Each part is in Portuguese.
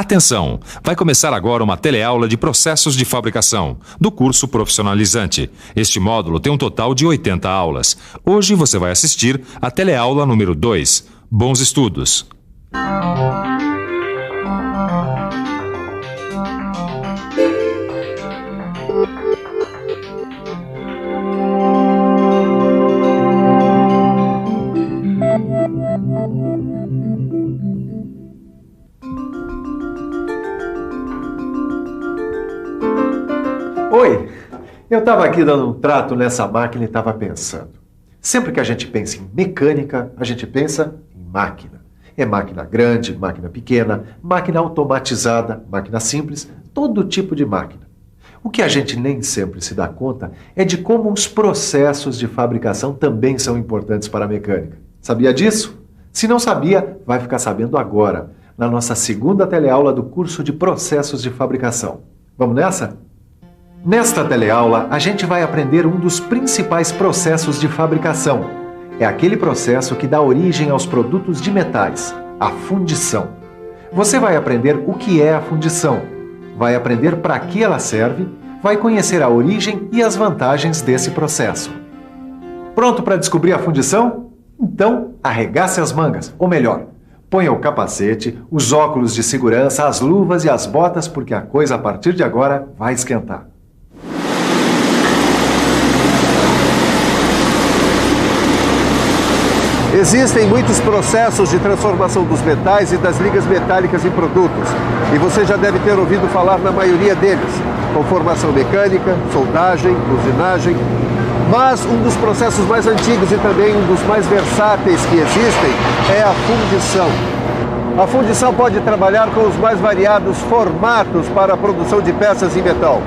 Atenção! Vai começar agora uma teleaula de processos de fabricação, do curso profissionalizante. Este módulo tem um total de 80 aulas. Hoje você vai assistir a teleaula número 2. Bons estudos! Oi, eu estava aqui dando um trato nessa máquina e estava pensando. Sempre que a gente pensa em mecânica, a gente pensa em máquina. É máquina grande, máquina pequena, máquina automatizada, máquina simples, todo tipo de máquina. O que a gente nem sempre se dá conta é de como os processos de fabricação também são importantes para a mecânica. Sabia disso? Se não sabia, vai ficar sabendo agora, na nossa segunda teleaula do curso de processos de fabricação. Vamos nessa? Nesta teleaula, a gente vai aprender um dos principais processos de fabricação. É aquele processo que dá origem aos produtos de metais, a fundição. Você vai aprender o que é a fundição, vai aprender para que ela serve, vai conhecer a origem e as vantagens desse processo. Pronto para descobrir a fundição? Então, arregace as mangas, ou melhor, ponha o capacete, os óculos de segurança, as luvas e as botas, porque a coisa a partir de agora vai esquentar. Existem muitos processos de transformação dos metais e das ligas metálicas em produtos, e você já deve ter ouvido falar na maioria deles, conformação mecânica, soldagem, usinagem. Mas um dos processos mais antigos e também um dos mais versáteis que existem é a fundição. A fundição pode trabalhar com os mais variados formatos para a produção de peças em metal.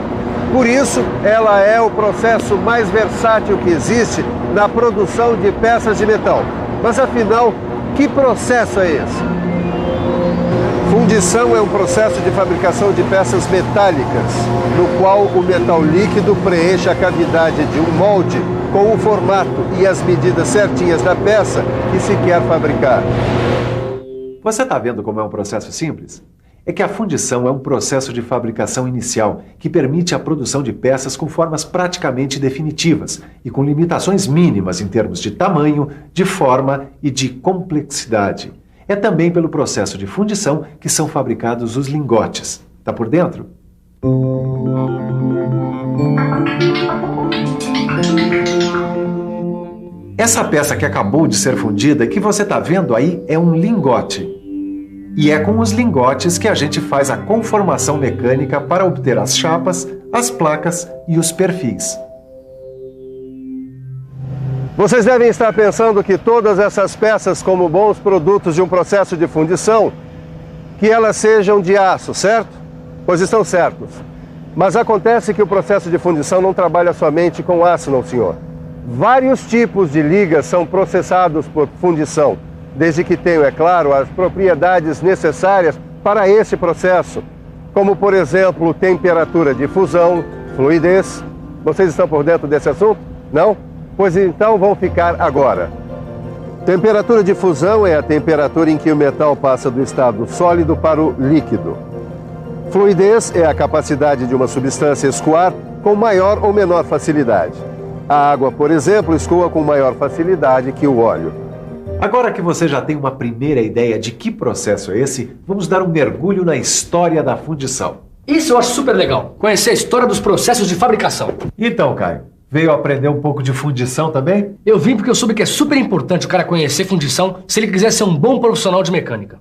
Por isso, ela é o processo mais versátil que existe na produção de peças de metal. Mas afinal, que processo é esse? Fundição é um processo de fabricação de peças metálicas, no qual o metal líquido preenche a cavidade de um molde com o formato e as medidas certinhas da peça que se quer fabricar. Você está vendo como é um processo simples? É que a fundição é um processo de fabricação inicial que permite a produção de peças com formas praticamente definitivas e com limitações mínimas em termos de tamanho, de forma e de complexidade. É também pelo processo de fundição que são fabricados os lingotes. Tá por dentro? Essa peça que acabou de ser fundida e que você está vendo aí é um lingote. E é com os lingotes que a gente faz a conformação mecânica para obter as chapas, as placas e os perfis. Vocês devem estar pensando que todas essas peças, como bons produtos de um processo de fundição, que elas sejam de aço, certo? Pois estão certos. Mas acontece que o processo de fundição não trabalha somente com aço, não, senhor. Vários tipos de ligas são processados por fundição, desde que tenham, é claro, as propriedades necessárias para esse processo, como, por exemplo, temperatura de fusão, fluidez. Vocês estão por dentro desse assunto? Não? Pois então vão ficar agora. Temperatura de fusão é a temperatura em que o metal passa do estado sólido para o líquido. Fluidez é a capacidade de uma substância escoar com maior ou menor facilidade. A água, por exemplo, escoa com maior facilidade que o óleo. Agora que você já tem uma primeira ideia de que processo é esse, vamos dar um mergulho na história da fundição. Isso eu acho super legal, conhecer a história dos processos de fabricação. Então, Caio, veio aprender um pouco de fundição também? Eu vim porque eu soube que é super importante o cara conhecer fundição se ele quiser ser um bom profissional de mecânica.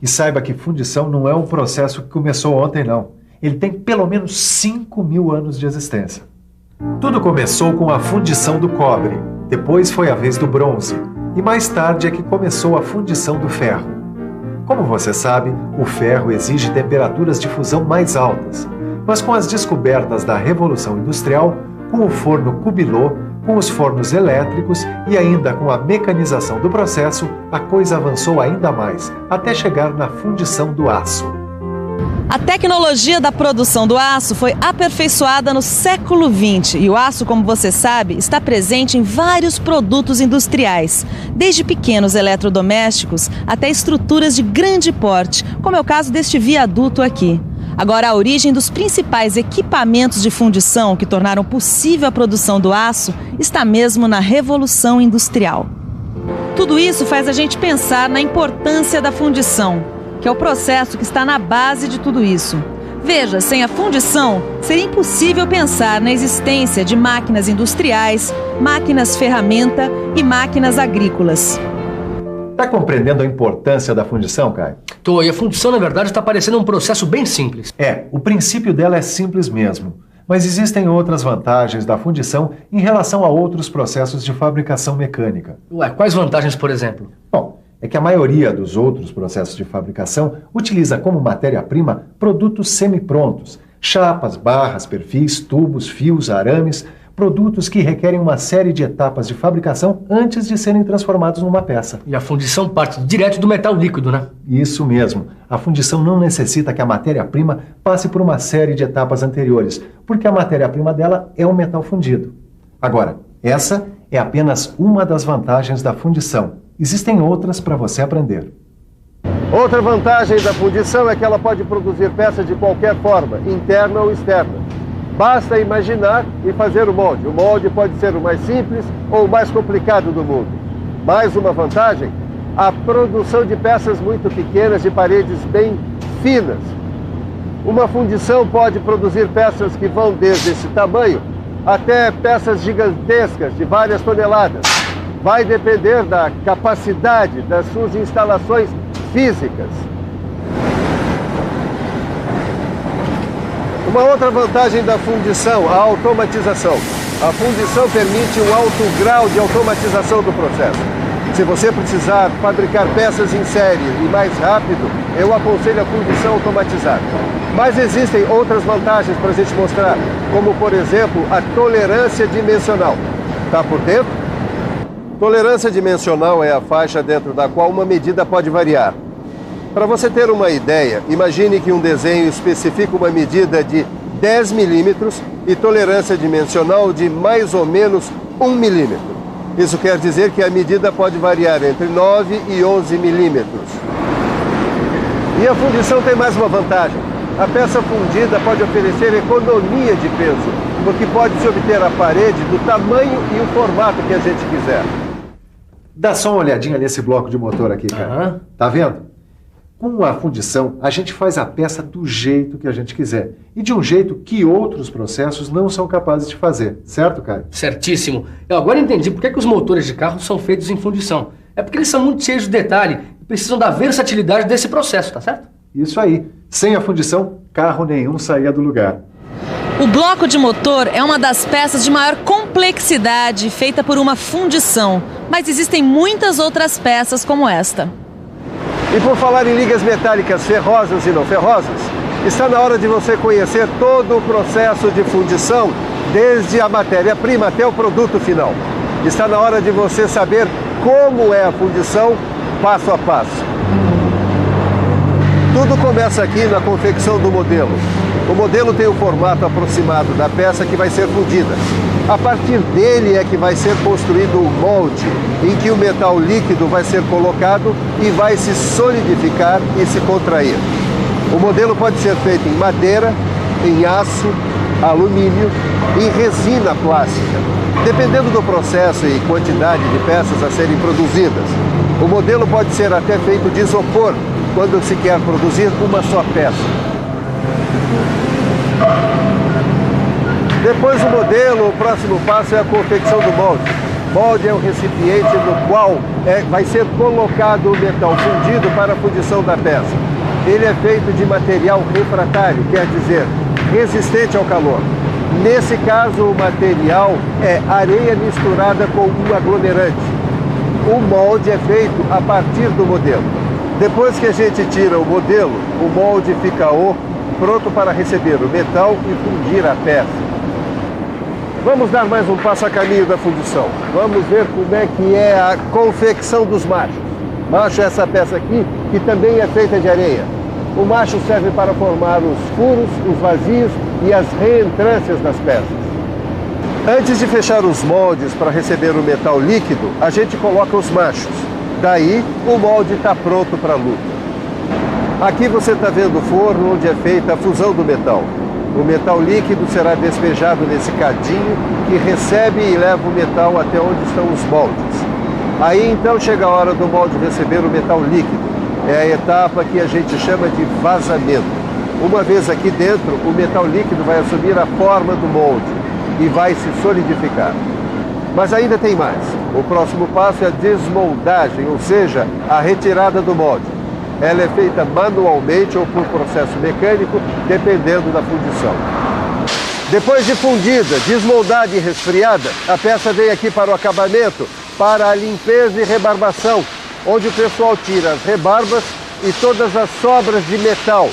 E saiba que fundição não é um processo que começou ontem, não. Ele tem pelo menos 5.000 anos de existência. Tudo começou com a fundição do cobre, depois foi a vez do bronze, e mais tarde é que começou a fundição do ferro. Como você sabe, o ferro exige temperaturas de fusão mais altas, mas com as descobertas da Revolução Industrial, com o forno Cubilot, com os fornos elétricos e ainda com a mecanização do processo, a coisa avançou ainda mais, até chegar na fundição do aço. A tecnologia da produção do aço foi aperfeiçoada no século XX e o aço, como você sabe, está presente em vários produtos industriais, desde pequenos eletrodomésticos até estruturas de grande porte, como é o caso deste viaduto aqui. Agora, a origem dos principais equipamentos de fundição que tornaram possível a produção do aço está mesmo na Revolução Industrial. Tudo isso faz a gente pensar na importância da fundição, que é o processo que está na base de tudo isso. Veja, sem a fundição, seria impossível pensar na existência de máquinas industriais, máquinas ferramenta e máquinas agrícolas. Está compreendendo a importância da fundição, Caio? Tô, e a fundição, na verdade, está parecendo um processo bem simples. O princípio dela é simples mesmo. Mas existem outras vantagens da fundição em relação a outros processos de fabricação mecânica. Ué, quais vantagens, por exemplo? Bom, é que a maioria dos outros processos de fabricação utiliza como matéria-prima produtos semi-prontos, chapas, barras, perfis, tubos, fios, arames, produtos que requerem uma série de etapas de fabricação antes de serem transformados numa peça. E a fundição parte direto do metal líquido, né? Isso mesmo. A fundição não necessita que a matéria-prima passe por uma série de etapas anteriores, porque a matéria-prima dela é o metal fundido. Agora, essa é apenas uma das vantagens da fundição. Existem outras para você aprender. Outra vantagem da fundição é que ela pode produzir peças de qualquer forma, interna ou externa. Basta imaginar e fazer o molde. O molde pode ser o mais simples ou o mais complicado do mundo. Mais uma vantagem, a produção de peças muito pequenas de paredes bem finas. Uma fundição pode produzir peças que vão desde esse tamanho até peças gigantescas de várias toneladas. Vai depender da capacidade das suas instalações físicas. Uma outra vantagem da fundição, a automatização. A fundição permite um alto grau de automatização do processo. Se você precisar fabricar peças em série e mais rápido, eu aconselho a fundição automatizada. Mas existem outras vantagens para a gente mostrar, como, por exemplo, a tolerância dimensional. Está por dentro? Tolerância dimensional é a faixa dentro da qual uma medida pode variar. Para você ter uma ideia, imagine que um desenho especifica uma medida de 10 milímetros e tolerância dimensional de mais ou menos 1 milímetro. Isso quer dizer que a medida pode variar entre 9 e 11 milímetros. E a fundição tem mais uma vantagem. A peça fundida pode oferecer economia de peso, porque pode-se obter a parede do tamanho e o formato que a gente quiser. Dá só uma olhadinha nesse bloco de motor aqui, cara. Tá vendo? Com a fundição, a gente faz a peça do jeito que a gente quiser. E de um jeito que outros processos não são capazes de fazer. Certo, Caio? Certíssimo. Eu agora entendi por que os motores de carro são feitos em fundição. É porque eles são muito cheios de detalhe e precisam da versatilidade desse processo, tá certo? Isso aí. Sem a fundição, carro nenhum saía do lugar. O bloco de motor é uma das peças de maior complexidade feita por uma fundição, mas existem muitas outras peças como esta. E por falar em ligas metálicas ferrosas e não ferrosas, está na hora de você conhecer todo o processo de fundição, desde a matéria-prima até o produto final. Está na hora de você saber como é a fundição, passo a passo. Tudo começa aqui na confecção do modelo. O modelo tem o formato aproximado da peça que vai ser fundida. A partir dele é que vai ser construído o molde, em que o metal líquido vai ser colocado e vai se solidificar e se contrair. O modelo pode ser feito em madeira, em aço, alumínio e em resina plástica. Dependendo do processo e quantidade de peças a serem produzidas, o modelo pode ser até feito de isopor, quando se quer produzir uma só peça. Depois do modelo, o próximo passo é a confecção do molde. Molde é um recipiente no qual vai ser colocado o metal fundido para a fundição da peça. Ele é feito de material refratário, quer dizer, resistente ao calor. Nesse caso, o material é areia misturada com um aglomerante. O molde é feito a partir do modelo. Depois que a gente tira o modelo, o molde fica pronto para receber o metal e fundir a peça. Vamos dar mais um passo a caminho da fundição. Vamos ver como é que é a confecção dos machos. Macho é essa peça aqui, que também é feita de areia. O macho serve para formar os furos, os vazios e as reentrâncias das peças. Antes de fechar os moldes para receber o metal líquido, a gente coloca os machos. Daí, o molde está pronto para a luta. Aqui você está vendo o forno onde é feita a fusão do metal. O metal líquido será despejado nesse cadinho que recebe e leva o metal até onde estão os moldes. Aí então chega a hora do molde receber o metal líquido. É a etapa que a gente chama de vazamento. Uma vez aqui dentro, o metal líquido vai assumir a forma do molde e vai se solidificar. Mas ainda tem mais. O próximo passo é a desmoldagem, ou seja, a retirada do molde. Ela é feita manualmente ou por processo mecânico, dependendo da fundição. Depois de fundida, desmoldada e resfriada, a peça vem aqui para o acabamento, para a limpeza e rebarbação, onde o pessoal tira as rebarbas e todas as sobras de metal,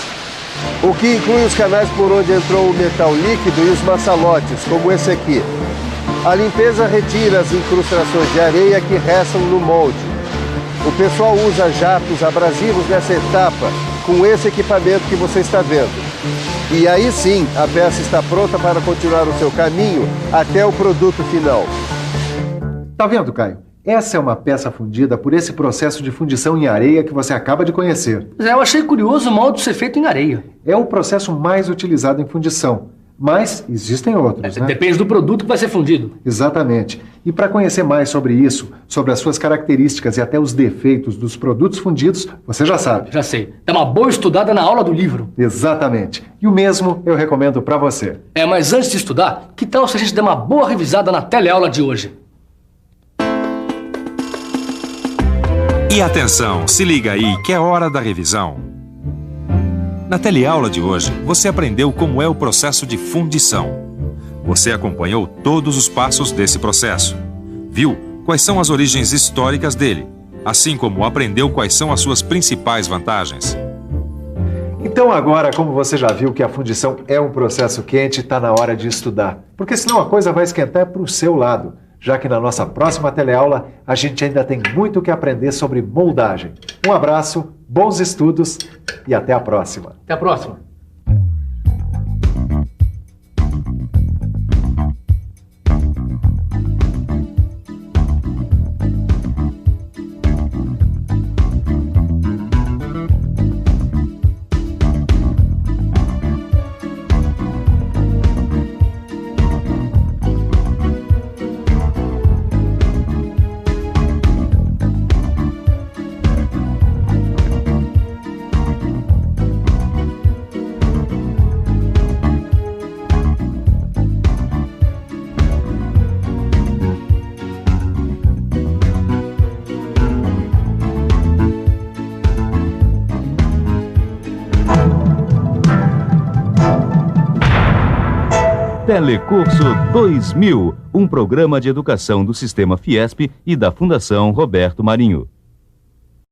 o que inclui os canais por onde entrou o metal líquido e os maçalotes, como esse aqui. A limpeza retira as incrustações de areia que restam no molde. O pessoal usa jatos abrasivos nessa etapa, com esse equipamento que você está vendo. E aí sim, a peça está pronta para continuar o seu caminho até o produto final. Tá vendo, Caio? Essa é uma peça fundida por esse processo de fundição em areia que você acaba de conhecer. Eu achei curioso o molde ser feito em areia. É o processo mais utilizado em fundição, mas existem outros, né? Depende do produto que vai ser fundido. Exatamente. E para conhecer mais sobre isso, sobre as suas características e até os defeitos dos produtos fundidos, você já sabe. Já sei. Dá uma boa estudada na aula do livro. Exatamente. E o mesmo eu recomendo para você. Mas antes de estudar, que tal se a gente der uma boa revisada na teleaula de hoje? E atenção, se liga aí que é hora da revisão. Na teleaula de hoje, você aprendeu como é o processo de fundição. Você acompanhou todos os passos desse processo. Viu quais são as origens históricas dele, assim como aprendeu quais são as suas principais vantagens. Então agora, como você já viu que a fundição é um processo quente, está na hora de estudar. Porque senão a coisa vai esquentar para o seu lado, já que na nossa próxima teleaula a gente ainda tem muito o que aprender sobre moldagem. Um abraço, bons estudos e até a próxima. Até a próxima. Telecurso 2000, um programa de educação do Sistema Fiesp e da Fundação Roberto Marinho.